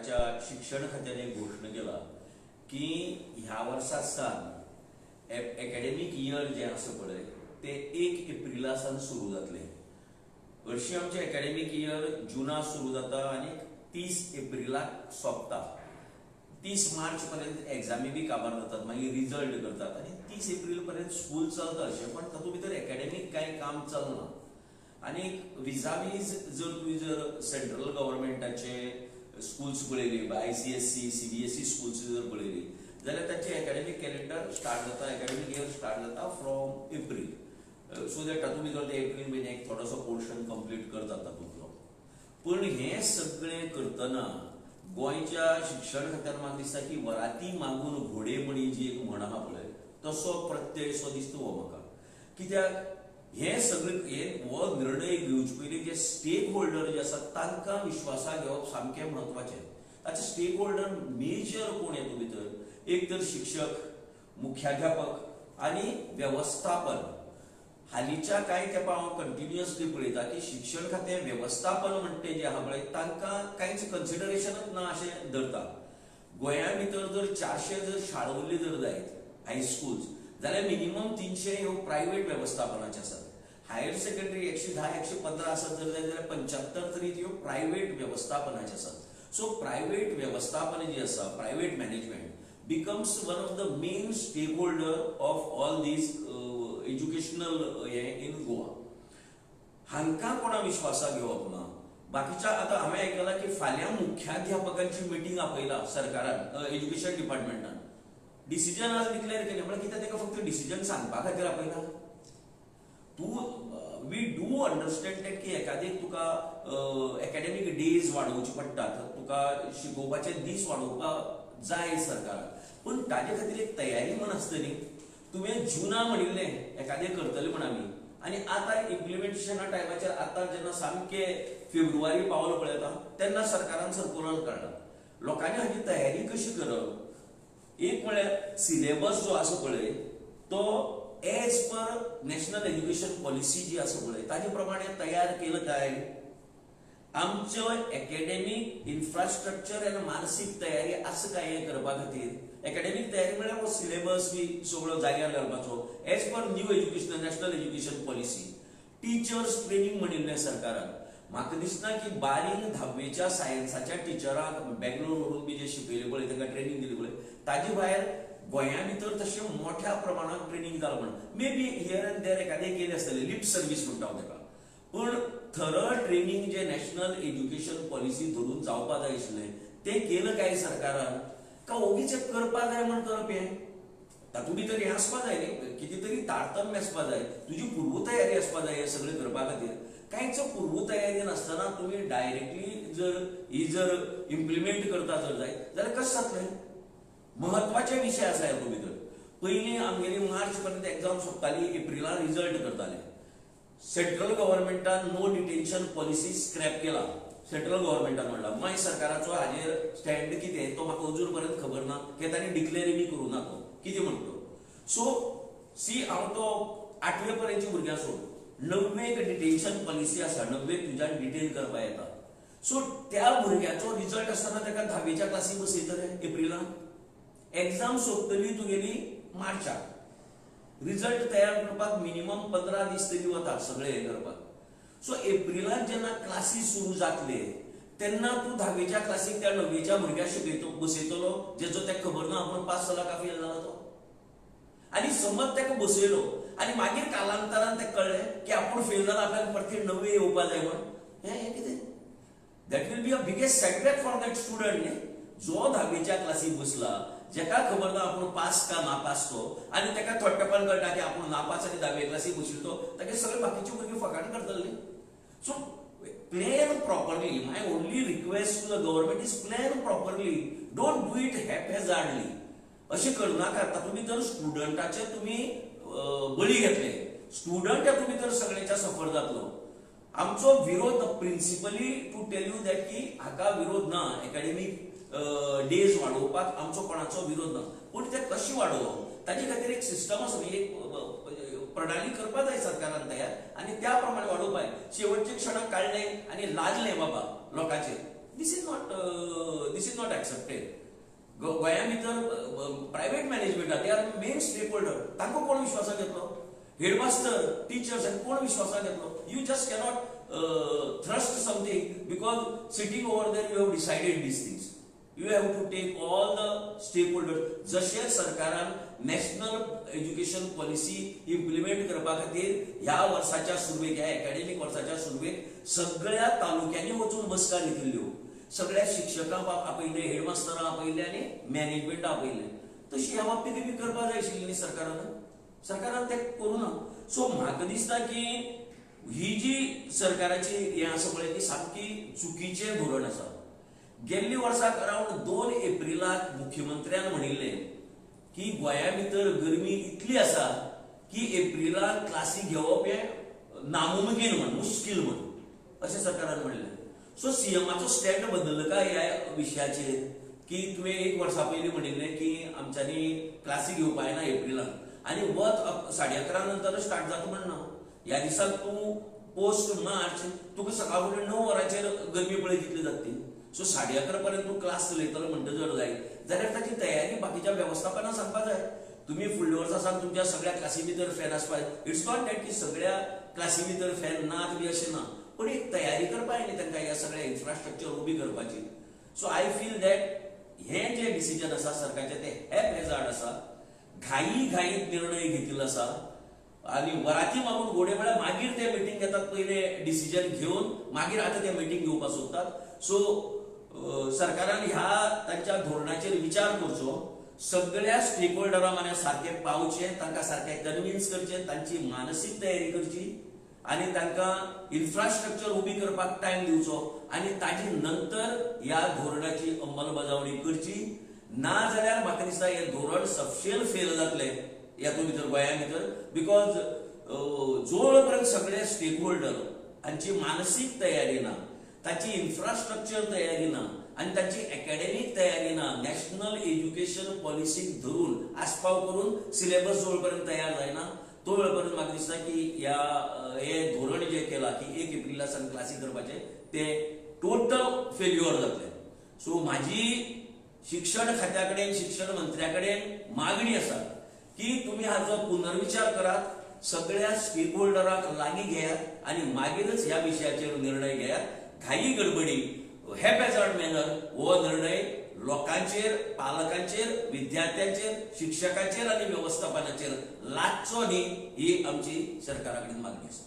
शिक्षण खात्याने घोषणा केला की ह्या वर्सासान एकेडमिक इयर जे आसा पळय ते 1 एप्रिलासान सुरू जातले. हरशीं आमचे एकेडमिक इयर जुना सुरू जाता आनी 30 एप्रिलाक सोंपता. 30 मार्च पर्यंत एग्जामी बी काबार जातात, मागीर रिजल्ट करतात आनी 30 एप्रिल पर्यंत स्कूल चलता अशें. पण तातूंत भितर एकेडमिक कांय काम चलना. आनी विजावीज जर सेंट्रल गव्हर्मेंटाचे स्कूल्स पळयली, ICSE, CBSE स्कूल्स जर पळयली जाल्यार तांचे एकेडमिक कॅलेंडर स्टार्ट जाता, एकेडमिक इयर स्टार्ट जाता फ्रॉम एप्रील. सो दॅट तातूंत भितर ते एप्रील म्हयन्याक थोडोसो पोर्शन कंप्लीट करतात तातूंतलो. पण हें सगळें करतना गोंयच्या शिक्षण खात्यान म्हाका दिसता की वराती मागून घोडे म्हणी जी एक म्हण आहा पळय तसो प्रत्यय सो दिसता हो म्हाका. कित्याक हे सगळे हो निर्णय घेवचे पयलीं जे स्टेक होल्डर जे आसात तांकां विश्वासाक घेवप सामकें म्हत्वाचें. ताचे स्टेक होल्डर मेजर कोण येता भितर? एक तर शिक्षक, मुख्याध्यापक आनी वेवस्थापन. हालींच्या कांय तेंपा हांव कंटिन्युअसली पळयता की शिक्षण खातें वेवस्थापन म्हणटे जे आहा पळय तांकां कांयच कन्सिडरेशनच ना अशें धरता. गोंया भितर जर 400 जर शाळा उरली जर जायत हायस्कूल्स जाल्यार मिनिमम 300 ह्यो प्रायव्हेट वेवस्थापनाचे आसात. हायर सेकंडरी 110-115 आसत जर जाल्यार 75 तरी ह्यो प्रायव्हेट वेवस्थापनाचे आसात. सो प्रायव्हेट वेवस्थापन जी आसा, private management becomes one of the main stake holder of all these educational in Goa. हांकां कोणा विश्वासाक घेवप ना. बाकीच्या आतां हांवें आयकलां की फाल्यां मुख्याध्यापकांची मिटींग आपयला सरकारान, एज्युकेशन डिपार्टमेंटान. डिसिजन आज डिक्लेअर केलें म्हळ्यार कित्याक ताका फक्त डिसिजन सांगपा खातीर आपयला? वी डू अंडरस्टँड दॅट की एकादेक तुका एकेडमिक डेज वाडोवचे पडटात, तुका शिकोवपाचे दीस वाडोवपाक जाय सरकारान. पण ताजे खातीर एक तयारी म्हण आसतली. तुवें जुना म्हणिल्लें एकादें करतले म्हण आमी, आनी आतां इम्प्लिमेंटेशना टायमाचेर आतां जेन्ना सामकें फेब्रुवारी पावलो पळयता तेन्ना सरकारान सर्कुलर काडला. लोकांनी हाची तयारी कशी करप? एक म्हळ्यार सिलेबस जो आसा पळय तो as per national education policy जी आसा पळय ताजे प्रमाणे तयार केलं काय? आमच्यो एकेडेमिक इन्फ्रास्ट्रक्चर आनी मानसीक तयारी आसा काय हें करपा खातीर? एकेडेमिक तयारी म्हळ्यार हो सिलेबस बी सगळो जाग्यार घालपाचो as per new education national education policy. Teachers training म्हणिल्लें सरकारान. म्हाका दिसना की बारीक 10वीच्या सायन्साच्या टिचरांक बेंगलोर व्हरून बी जे शिकयले पळय तांकां ट्रेनिंग दिली पळय ताजे भायर गोंया भितर तशें मोठ्या प्रमाणात ट्रेनिंग जालां म्हण. May be here and there एकादें केलें आसतलें, लिप सर्वीस म्हणटा हांव ताका. पण थरड ट्रेनिंग जे नॅशनल एज्युकेशन पॉलिसी धरून जावपा जाय आशिल्लें तें केलं काय सरकारान? का ओगीच करपा जाय म्हण करप हें? तातूंत भितर हें आसपा जाय न्ही, कितें तरी तारतम्य आसपा जाय, तुजी पूर्व तयारी आसपा जाय हें सगळें करपा खातीर. कांयच पूर्व तयारी नासतना तुमी डायरेक्टली जर इम्प्लिमेंट करता जर जाय जाल्यार कशें जातलें? महत्वाचे विशय आसा ह्या भितर. पयलीं आमगेली मार्च पर्यंत एग्जाम सोंपताली, एप्रिलान रिजल्ट करताले. सेंट्रल गव्हर्मेंटान नो डिटेन्शन पॉलिसी स्क्रॅप केला. सेंट्रल गव्हर्मेंटान म्हणला. मागीर सरकाराचो हाजेर स्टँड कितें तो म्हाका अजून पर्यंत खबर ना. हे तांणी डिक्लेअर बी करूं ना तो कितें म्हणतो. सो सी हांव तो 8वे पर्यंतची भुरग्यां सोड, 9वेक डिटेन्शन पॉलिसी आसा, 9वेक तुज्यान डिटेन करपा येता. सो त्या भुरग्याचो रिजल्ट आसतना ताका 10वीच्या क्लासीक बसयतले एप्रिलान. एग्जाम सोंपतली तुगेली मार्चाक. रिजल्ट तयार करपाक मिनिमम 15 दीस तरी वतात सगळे हे करपाक. सो एप्रिलान जेन्ना क्लासी सुरू जातले तेन्ना तूं 10वीच्या क्लासीक त्या 9वीच्या भुरग्याक बसयतलो जेजो ताका खबर ना आपूण पास जाला काय फेल जाला तो. आनी समज ताका बसयलो आनी मागीर कालांतरान ताका कळ्ळें की आपूण फेल जाला, आपल्याक परती 9वी येवपा जाय म्हण. हें कितें? That will be a biggest setback for that student न्ही. जो 10वीच्या क्लासीक बसला, जेका खबर ना आपूण पास का नापास तो, आनी ताका थोड्या तेंपान कळटा की आपूण नापास आनी 10वी क्लासीक बशिल्लो तो, तागे सगळे बाकीचे भुरगे फकाट करतले. So plan properly. My only request to the government is plan properly. Don't do it haphazardly. अशें करनाका. तातूंत भितर स्टुडंटाचे तुमी बळी घेतले. स्टुडंट तातूंत भितर सगळ्यांच्या सफर जातलो. आमचो विरोध principally to tell you that की हाका विरोध ना. एकेडमिक डेज वाडोवपाक आमचो कोणाचो विरोध ना. पूण ते कशी वाडोवप ताचे खातीर एक सिस्टम आसा, एक प्रणाली करपा जाय सरकारान तयार, आनी त्या प्रमाणे वाडोवपाक. शेवटच्या क्षणाक काडलें आनी लाजलें बाबा लोकांचेर दिस इज नॉट एक्सेप्टेड. गोंया भितर private management they are main stake holder. तांकां कोण विश्वासाक घेतलो? हेडमास्टर, टीचर्स हांकां कोण विश्वासाक घेतलो? You just cannot thrust something because sitting over there you have decided these things. You have to take all the stakeholders. जशे सरकारान नॅशनल एज्युकेशन पॉलिसी इम्प्लिमेंट करपा खातीर ह्या वर्साच्या सुरवेक, ह्या एकाडेमीक वर्साच्या सुरवेक सगळ्या तालुक्यांनी वचून बसका घेतिल्ल्यो, सगळ्या शिक्षकांक आपयले, हेडमास्टरांक आपयले आनी मॅनेजमेंट आपयले. तशी ह्या बाबतींत बी करपा जाय आशिल्ली न्ही सरकारान ते करूना. सो म्हाका दिसता की ही जी सरकाराची हें आसा पळय ती सामकी चुकीचें धोरण आसा. गेल्ली वर्साक अरावंड 2 एप्रिलाक मुख्यमंत्र्यान म्हणिल्लें की गोंया भितर गरमी इतली आसा की एप्रिलाक क्लासी घेवप हें नामुमकीन म्हण, मुश्कील म्हण, अशें सरकारान म्हणलें. सो सीएमाचो स्टँड बदललो काय ह्या विशयाचेर की तुवें 1 वर्सा पयलीं म्हणिल्लें की आमच्यांनी क्लासी घेवपा येना एप्रिलाक आनी वत 11:30 नंतर स्टार्ट जाता म्हणना. ह्या दिसाक तूं पोस्ट मार्च तुका सकाळ फुडें 9 वरांचेर गरमी पळय कितली जाता ती. सो 11:30 पर्यंत तूं क्लास चलयतलो म्हणटा जर जाय जाल्यार ताची तयारी बाकीच्या वेवस्थापनाक सांगपा जाय. तुम्ही फुडल्या वर्सा सावन तुमच्या सगळ्या क्लासी भितर फॅन आसपा जाय. इट्स नॉट दॅट की सगळ्या क्लासी भितर फॅन नात बी अशें ना, पण एक तयारी करपा जाय न्ही तांकां ह्या सगळ्या इन्फ्रास्ट्रक्चर उबी करपाची. सो आय फील दॅट हें जें डिसिजन आसा सरकारचें तें हॅजार्ड आसा, घाईत निर्णय घेतिल्लो आसा आनी वराती मागून घोडे म्हळ्यार मागीर ते मिटींग घेतात, पयले डिसिजन घेवन मागीर आतां ते मिटींग घेवपाक सोदतात. सो सरकारान ह्या तांच्या धोरणाचेर विचार करचो, सगळ्या स्टेक होल्डरांक माने सारखे पावचे, तांकां सारखे कन्विन्स करचे, तांची मानसीक तयारी करची आनी तांकां इन्फ्रास्ट्रक्चर उबी करपाक टायम दिवचो आनी ताजे नंतर ह्या धोरणाची अंमलबजावणी करची. ना जाल्यार म्हाका दिसता हें धोरण सपशेल फेल जातलें ह्यातून भितर गोंया भितर. बिकॉज जोळ पर्यंत सगळे स्टेक होल्डर हांची मानसीक तयारी ना, ताची इन्फ्रास्ट्रक्चर तयारी ना आनी ताची एकाडेमीक तयारी ना, नॅशनल एज्युकेशन पॉलिसीक धरून आस्पाव करून सिलेबस जोळ पर्यंत तयार जायना, तो वेळ पर्यंत म्हाका दिसता की हे धोरण जें केलां की 1 एप्रिला सावन क्लासी करपाचें तें टोटल फेल्युअर जातलें. सो म्हाजी शिक्षण खात्या कडेन, शिक्षण मंत्र्या कडेन मागणी आसा की तुमी हाचो पुनर्विचार करात, सगळ्या स्टेक होल्डरांक लागीं घेयात आनी मागीरच ह्या विशयाचेर निर्णय घेयात. घाई गडबडी हॅजार्ड मॅनर हो निर्णय लोकांचेर, पालकांचेर, विद्यार्थ्यांचेर, शिक्षकांचेर आनी व्यवस्थापनाचेर लादचो न्ही, ही आमची सरकारा कडेन मागणी आसा.